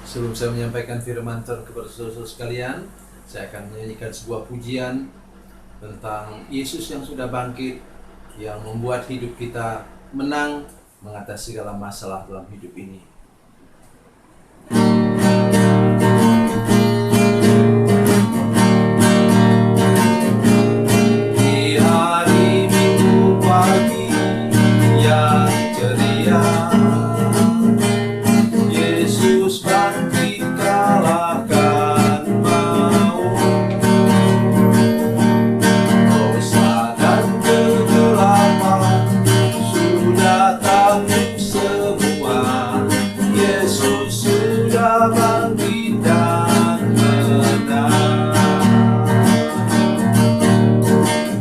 Sebelum saya menyampaikan firman Tuhan kepada saudara-saudara sekalian, saya akan menyanyikan sebuah pujian tentang Yesus yang sudah bangkit, yang membuat hidup kita menang mengatasi segala masalah dalam hidup ini. Di hari Minggu pagi yang ceria, Yesus bangkit kalahkan maut. Dosa dan kegelapan sudah takluk semua. Yesus sudah bangkit dan menang.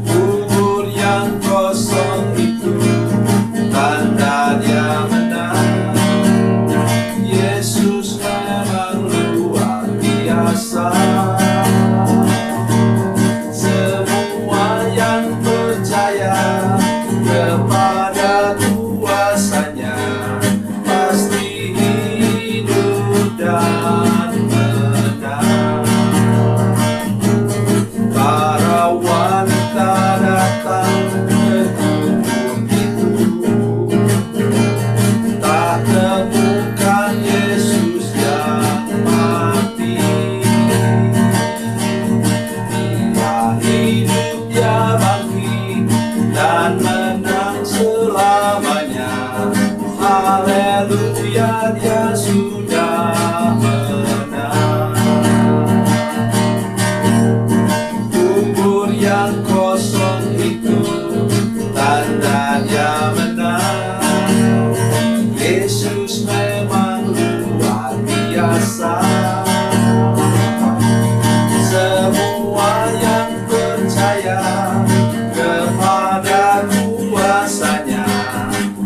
Kubur yang kosong itu tanda Dia menang. Yesus memang luar biasa. Semua yang percaya kepada kuasa-Nya pasti hidup dan menang. Para wanita datang ke kubur itu, tak temukan Yesus yang mati. Dia hidup, Dia bangkit dan menang selamanya. Haleluya, Dia sudah menang. Kubur yang kosong itu tanda Dia menang. Yesus memang luar biasa. Semua yang percaya kepada kuasa-Nya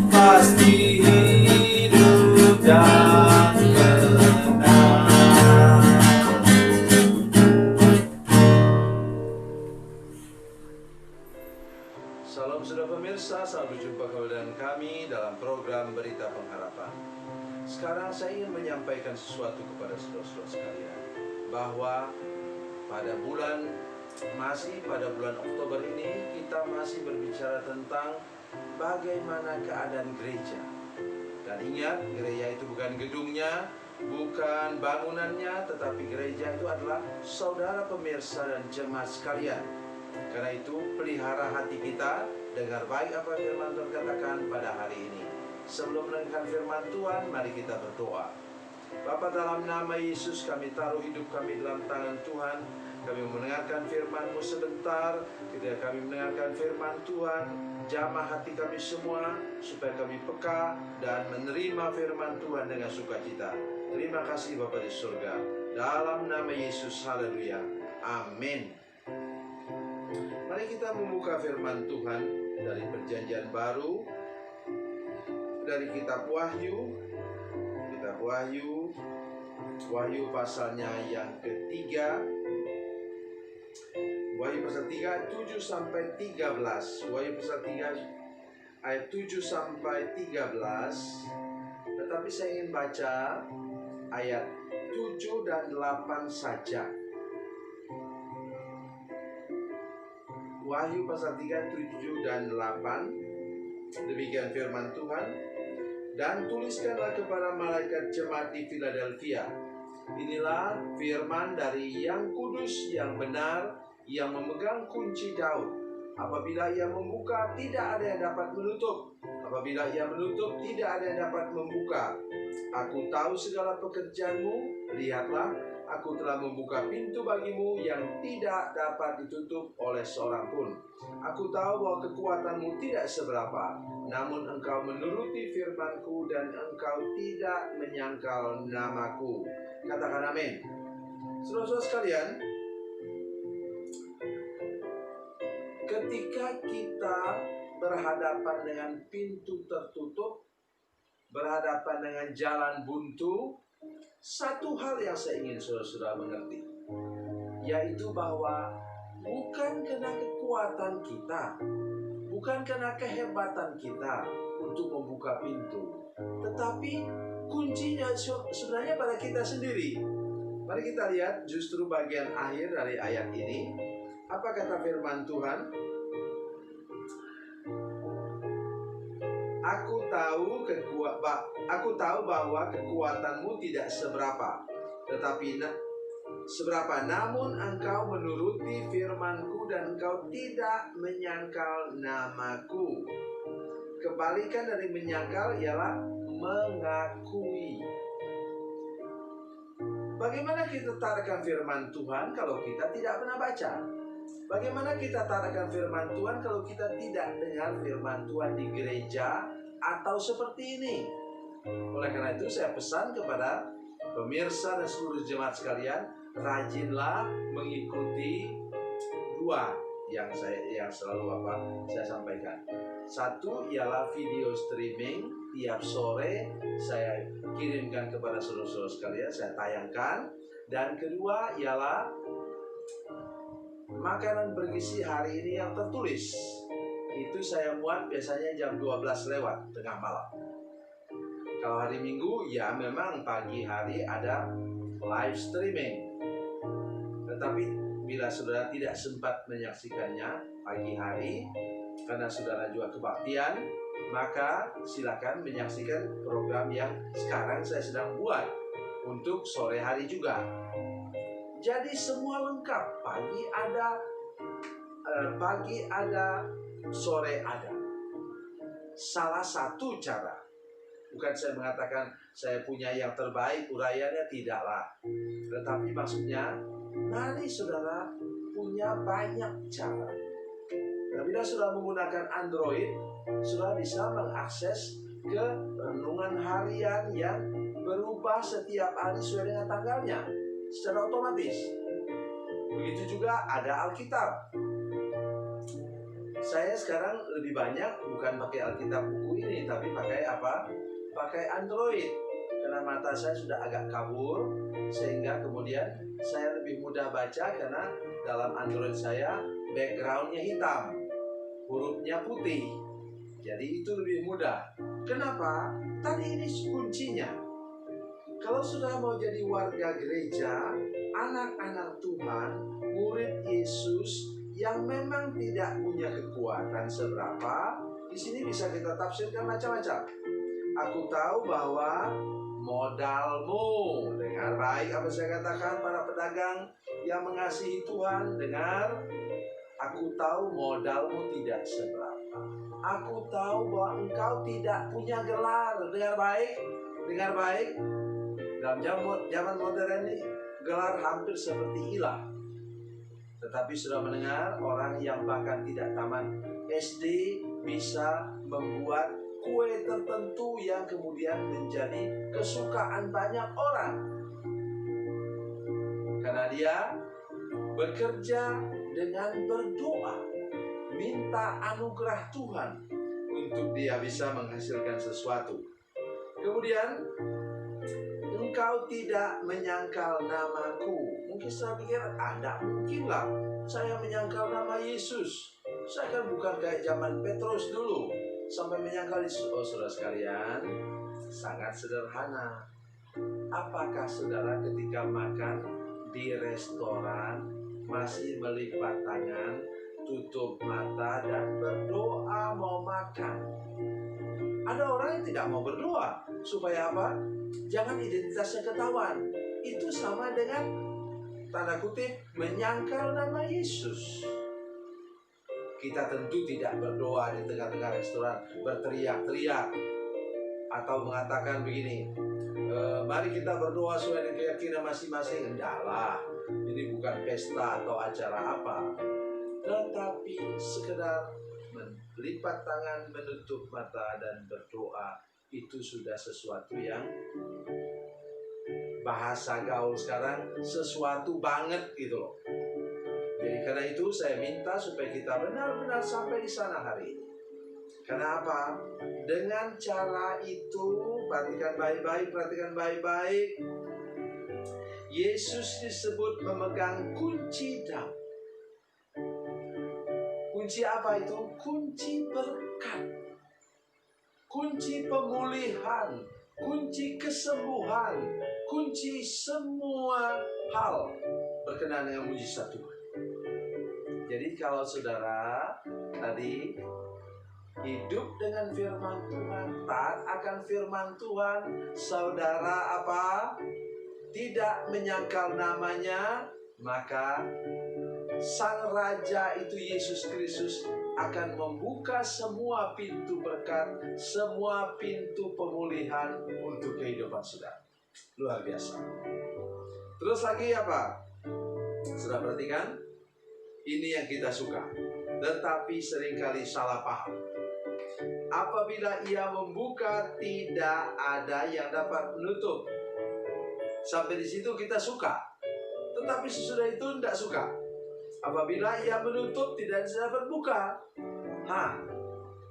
pasti hidup dan menang. Salam saudara pemirsa, selamat berjumpa kembali dengan kami dalam program Berita Pengharapan. Sekarang saya ingin menyampaikan sesuatu kepada saudara-saudara sekalian, bahwa pada bulan Oktober ini kita masih berbicara tentang bagaimana keadaan gereja. Dan ingat, gereja itu bukan gedungnya, bukan bangunannya, tetapi gereja itu adalah saudara pemirsa dan jemaat sekalian. Karena itu, pelihara hati kita, dengar baik apa firman Tuhan katakan pada hari ini. Sebelum mendengarkan firman Tuhan, mari kita berdoa. Bapa, dalam nama Yesus kami taruh hidup kami dalam tangan Tuhan. Kami mendengarkan firman-Mu sebentar. Ketika kami mendengarkan firman Tuhan, jamah hati kami semua supaya kami peka dan menerima firman Tuhan dengan sukacita. Terima kasih Bapa di surga. Dalam nama Yesus, haleluya. Amin. Mari kita membuka firman Tuhan dari Perjanjian Baru, dari kitab Wahyu. Kitab Wahyu, Wahyu pasalnya yang ketiga. Wahyu pasal 3, 7 sampai 13. Wahyu pasal 3 ayat 7 sampai 13. Tetapi saya ingin baca ayat 7 dan 8 saja. Wahyu pasal 3, 7 dan 8. Demikian firman Tuhan. Dan tuliskanlah kepada malaikat jemaat di Philadelphia. Inilah firman dari yang kudus, yang benar, yang memegang kunci Daud. Apabila ia membuka, tidak ada yang dapat menutup. Apabila ia menutup, tidak ada yang dapat membuka. Aku tahu segala pekerjaanmu. Lihatlah, aku telah membuka pintu bagimu yang tidak dapat ditutup oleh seorang pun. Aku tahu bahwa kekuatanmu tidak seberapa, namun engkau menuruti firmanku dan engkau tidak menyangkal namaku. Katakan amin. Saudara-saudara sekalian, ketika kita berhadapan dengan pintu tertutup, berhadapan dengan jalan buntu, satu hal yang saya ingin saudara-saudara mengerti, yaitu bahwa bukan karena kekuatan kita, bukan karena kehebatan kita untuk membuka pintu, tetapi kuncinya sebenarnya pada kita sendiri. Mari kita lihat justru bagian akhir dari ayat ini. Apa kata firman Tuhan? Aku tahu bahwa kekuatanmu tidak seberapa, namun engkau menuruti firmanku dan engkau tidak menyangkal namaku. Kebalikan dari menyangkal ialah mengakui. Bagaimana kita tahu firman Tuhan kalau kita tidak pernah baca? Bagaimana kita tahu firman Tuhan kalau kita tidak dengar firman Tuhan di gereja atau seperti ini? Oleh karena itu saya pesan kepada pemirsa dan seluruh jemaat sekalian, rajinlah mengikuti dua yang selalu saya sampaikan. Satu ialah video streaming tiap sore saya kirimkan kepada saudara-saudara sekalian, saya tayangkan. Dan kedua ialah makanan bergizi hari ini yang tertulis. Itu saya muat biasanya jam 12 lewat tengah malam. Kalau hari Minggu ya memang pagi hari ada live streaming. Tetapi bila saudara tidak sempat menyaksikannya pagi hari karena saudara juga kebaktian, maka silakan menyaksikan program yang sekarang saya sedang buat untuk sore hari juga. Jadi semua lengkap, pagi ada, sore ada. Salah satu cara, bukan saya mengatakan saya punya yang terbaik, uraiannya tidaklah. Tetapi maksudnya, mari saudara punya banyak cara. Nah, bila sudah menggunakan Android, sudah bisa mengakses ke renungan harian yang berubah setiap hari sesuai dengan tanggalnya secara otomatis. Begitu juga ada Alkitab. Saya sekarang lebih banyak bukan pakai Alkitab buku ini, tapi pakai apa? Pakai Android. Karena mata saya sudah agak kabur, sehingga kemudian saya lebih mudah baca karena dalam Android saya backgroundnya hitam, hurufnya putih. Jadi itu lebih mudah. Kenapa? Tadi ini kuncinya. Kalau sudah mau jadi warga gereja, anak-anak Tuhan, murid Yesus yang memang tidak punya kekuatan seberapa, di sini bisa kita tafsirkan macam-macam. Aku tahu bahwa modalmu, dengar baik apa saya katakan para pedagang yang mengasihi Tuhan, dengar. Aku tahu modalmu tidak seberapa. Aku tahu bahwa engkau tidak punya gelar, dengar baik, dengar baik. Dalam zaman modern ini gelar hampir seperti hilang. Tetapi sudah mendengar orang yang bahkan tidak tamat SD bisa membuat kue tertentu yang kemudian menjadi kesukaan banyak orang. Karena dia bekerja dengan berdoa, minta anugerah Tuhan untuk dia bisa menghasilkan sesuatu. Kemudian engkau tidak menyangkal namaku. Mungkin saya pikir, tidak mungkinlah saya menyangkal nama Yesus. Saya kan bukan kayak zaman Petrus dulu sampai menyangkal Yesus. Oh saudara sekalian, sangat sederhana. Apakah saudara ketika makan di restoran masih melipat tangan, tutup mata dan berdoa mau makan? Ada orang yang tidak mau berdoa. Supaya apa? Jangan identitasnya ketahuan. Itu sama dengan tanda kutip menyangkal nama Yesus. Kita tentu tidak berdoa di tengah-tengah restoran berteriak-teriak atau mengatakan begini, mari kita berdoa sesuai dengan keyakinan masing-masing. Endahlah, ini bukan pesta atau acara apa, tetapi sekedar melipat tangan, menutup mata dan berdoa. Itu sudah sesuatu yang bahasa gaul sekarang sesuatu banget gitu loh. Jadi karena itu saya minta supaya kita benar-benar sampai di sana hari ini. Karena apa? Dengan cara itu, perhatikan baik-baik. Yesus disebut memegang kunci Daud. Kunci apa itu? Kunci berkat. Kunci pemulihan, kunci kesembuhan, kunci semua hal berkenaan dengan mujizat Tuhan. Jadi kalau saudara tadi hidup dengan firman Tuhan, taat akan firman Tuhan, saudara apa? Tidak menyangkal namanya, maka Sang Raja itu Yesus Kristus akan membuka semua pintu berkat, semua pintu pemulihan untuk kehidupan saudara. Luar biasa. Terus lagi apa? Sudah perhatikan? Ini yang kita suka, tetapi seringkali salah paham. Apabila ia membuka, tidak ada yang dapat menutup. Sampai di situ kita suka, tetapi sesudah itu tidak suka. Apabila ia menutup, tidak dapat buka.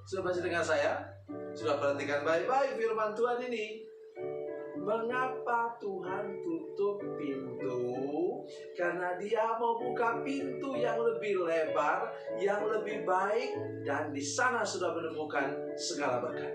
Sudah masih dengan saya? Sudah perhatikan baik-baik firman Tuhan ini. Mengapa Tuhan tutup pintu? Karena Dia mau buka pintu yang lebih lebar, yang lebih baik, dan di sana sudah menemukan segala berkat.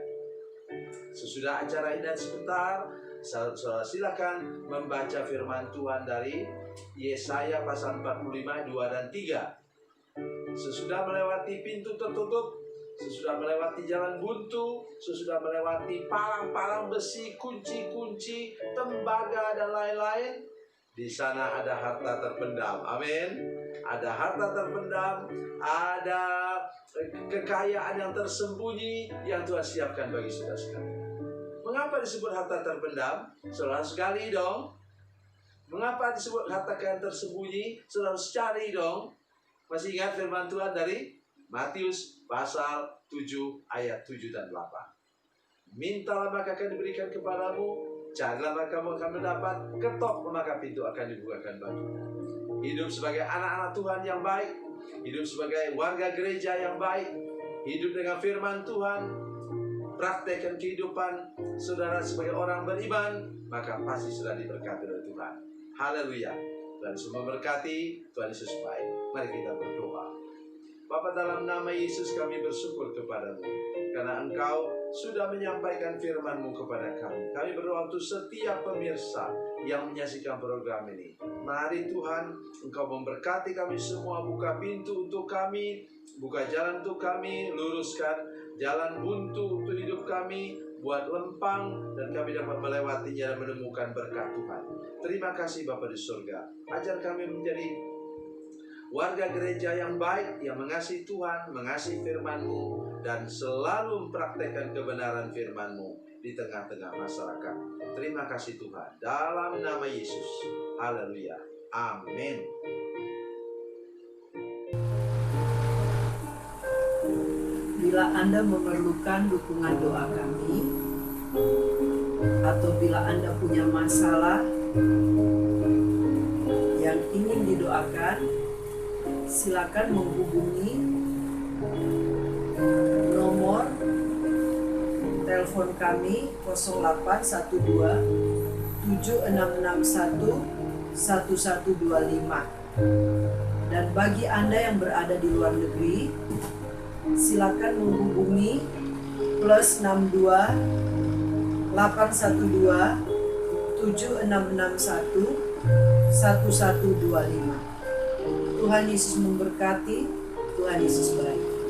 Sesudah acara ini sebentar, saudara silakan membaca firman Tuhan dari Yesaya pasal 45, 2 dan 3. Sesudah melewati pintu tertutup, sesudah melewati jalan buntu, sesudah melewati palang-palang besi, kunci-kunci, tembaga, dan lain-lain, di sana ada harta terpendam. Amin. Ada harta terpendam, ada kekayaan yang tersembunyi yang Tuhan siapkan bagi saudara sekalian. Mengapa disebut harta terpendam? Saudara sekali dong. Mengapa disebut harta kekayaan tersembunyi? Saudara harus cari dong. Masih ingat firman Tuhan dari Matius pasal 7 ayat 7 dan 8. Mintalah maka akan diberikan kepadamu, carilah maka kamu akan mendapat, ketok maka pintu akan dibukakan bagimu. Hidup sebagai anak-anak Tuhan yang baik, hidup sebagai warga gereja yang baik, hidup dengan firman Tuhan, praktekkan kehidupan saudara sebagai orang beriman, maka pasti sudah diberkati oleh Tuhan. Haleluya. Dan semua berkati, Tuhan Yesus baik. Mari kita berdoa. Bapa, dalam nama Yesus kami bersyukur kepadamu, karena Engkau sudah menyampaikan firman-Mu kepada kami. Kami berdoa untuk setiap pemirsa yang menyaksikan program ini. Mari Tuhan, Engkau memberkati kami semua, buka pintu untuk kami, buka jalan untuk kami, luruskan jalan buntu untuk hidup kami, buat lempang, dan kami dapat melewatinya dan menemukan berkat Tuhan. Terima kasih Bapa di surga. Ajar kami menjadi warga gereja yang baik, yang mengasihi Tuhan, mengasihi firman-Mu, dan selalu mempraktekkan kebenaran firman-Mu di tengah-tengah masyarakat. Terima kasih Tuhan. Dalam nama Yesus. Haleluya. Amin. Bila Anda memerlukan dukungan doa kami, atau bila Anda punya masalah yang ingin didoakan, silakan menghubungi nomor telepon kami 0812 7661 1125. Dan bagi Anda yang berada di luar negeri, silakan menghubungi +62 812 7661 1125. Tuhan Yesus memberkati. Tuhan Yesus baik.